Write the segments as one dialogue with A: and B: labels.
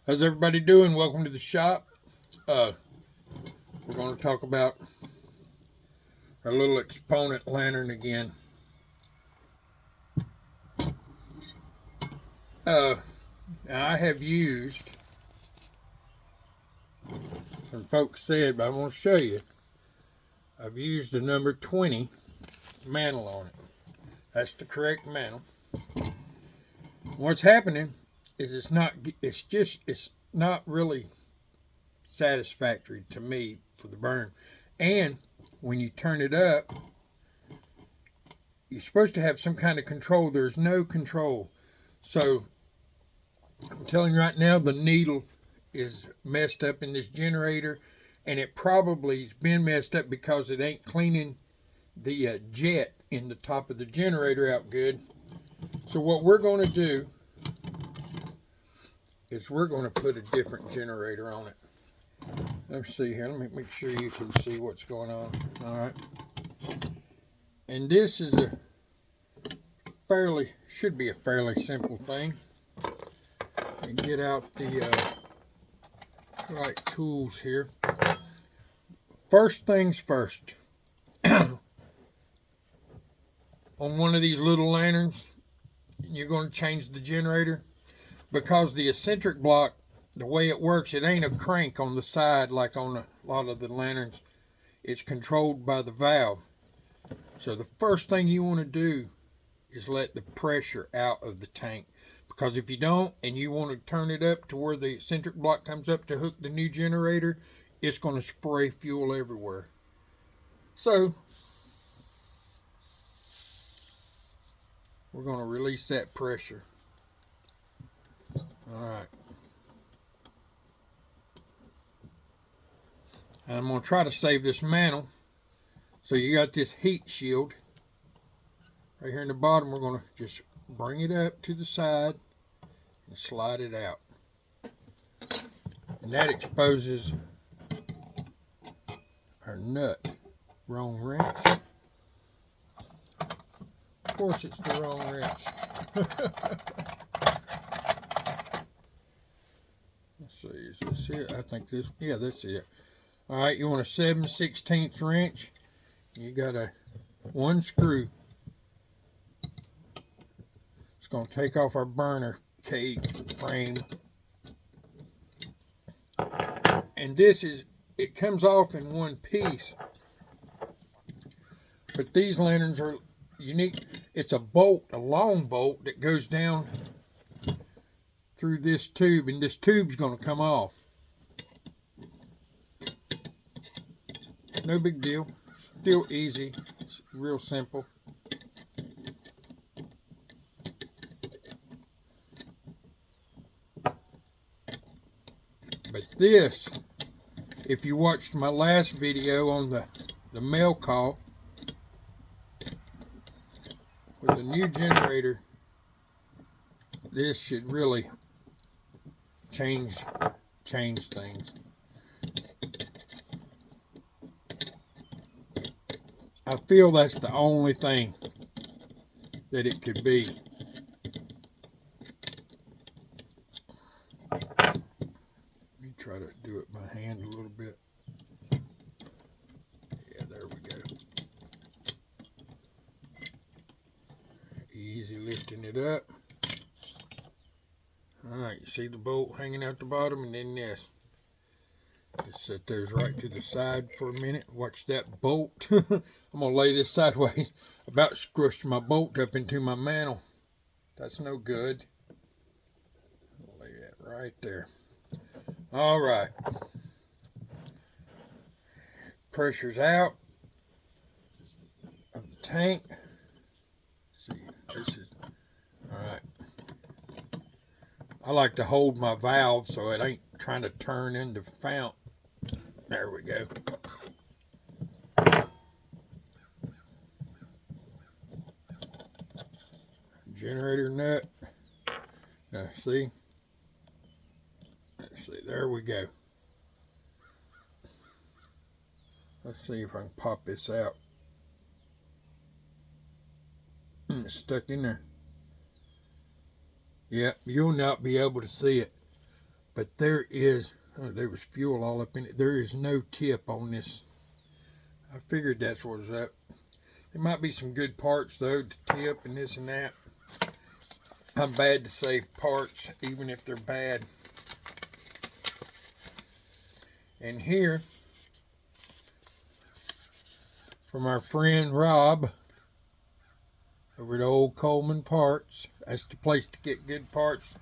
A: How's everybody doing? Welcome to the shop. We're going to talk about our little Exponent lantern again. Now I have used, some folks said, but I want to show you. I've used the number 20 mantle on it. That's the correct mantle. What's happening is it's not really satisfactory to me for the burn. And when you turn it up, you're supposed to have some kind of control. There's no control. So I'm telling you right now, the needle is messed up in this generator, and it probably has been messed up because it ain't cleaning the jet in the top of the generator out good. So what we're going to do is we're going to put a different generator on it. Let's see here. Let me make sure you can see what's going on. All right. And this is should be a fairly simple thing. And get out the right tools here. First things first. On one of these little lanterns, you're going to change the generator, because the eccentric block, the way it works, it ain't a crank on the side like on a lot of the lanterns. It's controlled by the valve. So the first thing you want to do is let the pressure out of the tank, because if you don't and you want to turn it up to where the eccentric block comes up to hook the new generator, it's going to spray fuel everywhere. So we're going to release that pressure. All right. And I'm going to try to save this mantle. So you got this heat shield right here in the bottom. We're going to just bring it up to the side and slide it out. And that exposes our nut. Wrong wrench. Of course it's the wrong wrench. Let's see, is this it? I think this, yeah, that's it. All right, you want a 7/16 wrench. You got one screw. It's going to take off our burner cage frame. And it comes off in one piece. But these lanterns are unique. It's a bolt, a long bolt that goes down through this tube, and this tube's going to come off. No big deal. Still easy. It's real simple. But this, if you watched my last video on the mail call, with the new generator, this should really change things. I feel that's the only thing that it could be. Let me try to do it by hand a little bit. Yeah, there we go. Easy lifting it up. Alright, you see the bolt hanging out the bottom, and then this. Just set those right to the side for a minute. Watch that bolt. I'm going to lay this sideways. About squished my bolt up into my mantle. That's no good. I'll lay that right there. Alright. Pressure's out of the tank. Let's see, this is, alright. I like to hold my valve so it ain't trying to turn into fount. There we go. Generator nut. Now see. Let's see. There we go. Let's see if I can pop this out. It's stuck in there. Yep, you'll not be able to see it. But there is, oh, there was fuel all up in it. There is no tip on this. I figured that's what was up. There might be some good parts though to tip and this and that. I'm bad to save parts even if they're bad. And here, from our friend Rob over at Old Coleman Parts. That's the place to get good parts.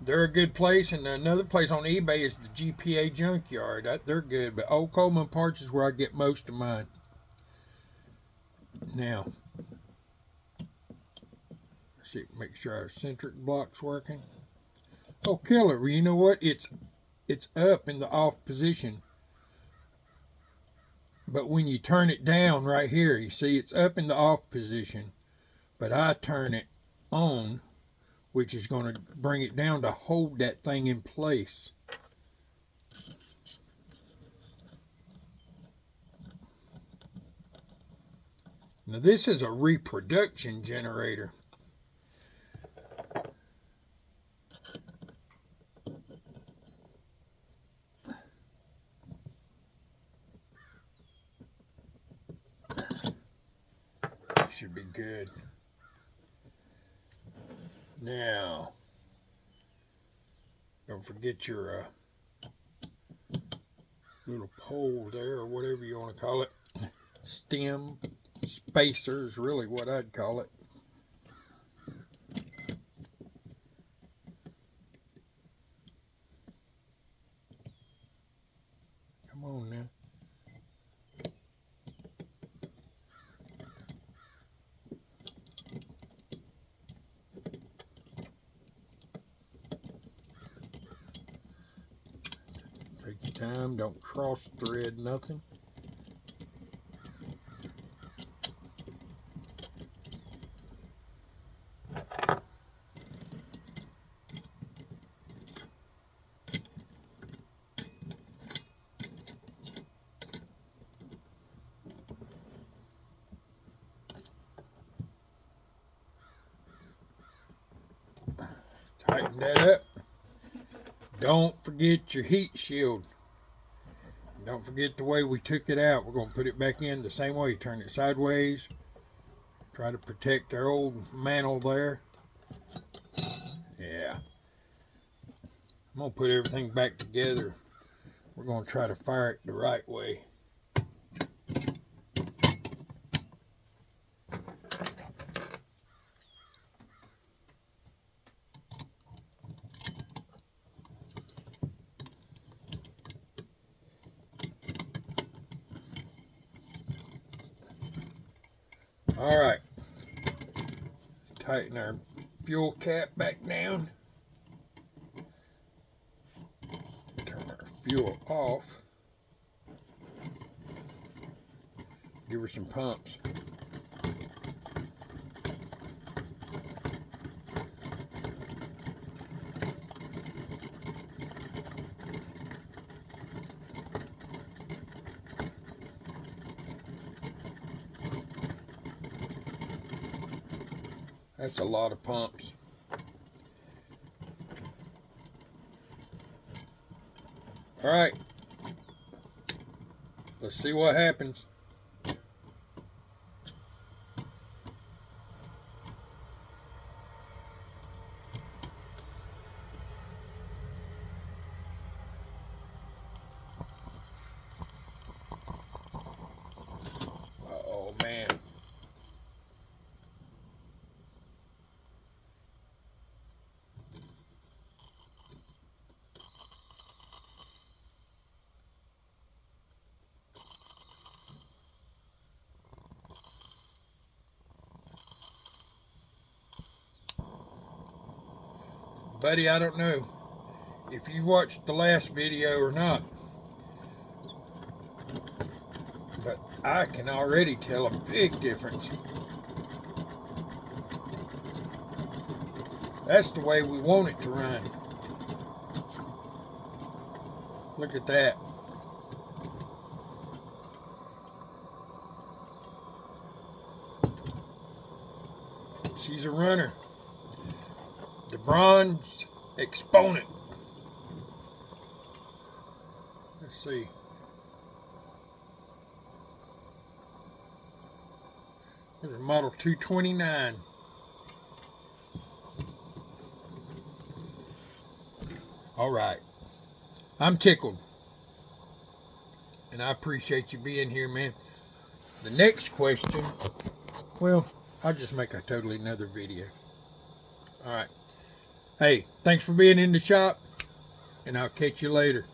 A: They're a good place, and another place on eBay is the GPA Junkyard. They're good, but Old Coleman Parts is where I get most of mine. Now, let's see, make sure our centric block's working. Oh, killer! You know what? It's up in the off position, but when you turn it down right here, you see it's up in the off position, but I turn it on, which is going to bring it down to hold that thing in place. Now this is a reproduction generator. Should be good. Now, don't forget your little pole there, or whatever you want to call it. Stem spacer is really what I'd call it. Come on now. Take your time, don't cross thread nothing. Tighten that up. Don't forget your heat shield. Don't forget the way we took it out. We're going to put it back in the same way. Turn it sideways. Try to protect our old mantle there. Yeah. I'm going to put everything back together. We're going to try to fire it the right way. All right, tighten our fuel cap back down. Turn our fuel off. Give her some pumps. That's a lot of pumps. All right, let's see what happens. Oh man. Buddy, I don't know if you watched the last video or not, but I can already tell a big difference. That's the way we want it to run. Look at that. She's a runner. The bronze Exponent. Let's see. This is model 229. All right. I'm tickled. And I appreciate you being here, man. The next question, well, I'll just make a totally another video. All right. Hey, thanks for being in the shop, and I'll catch you later.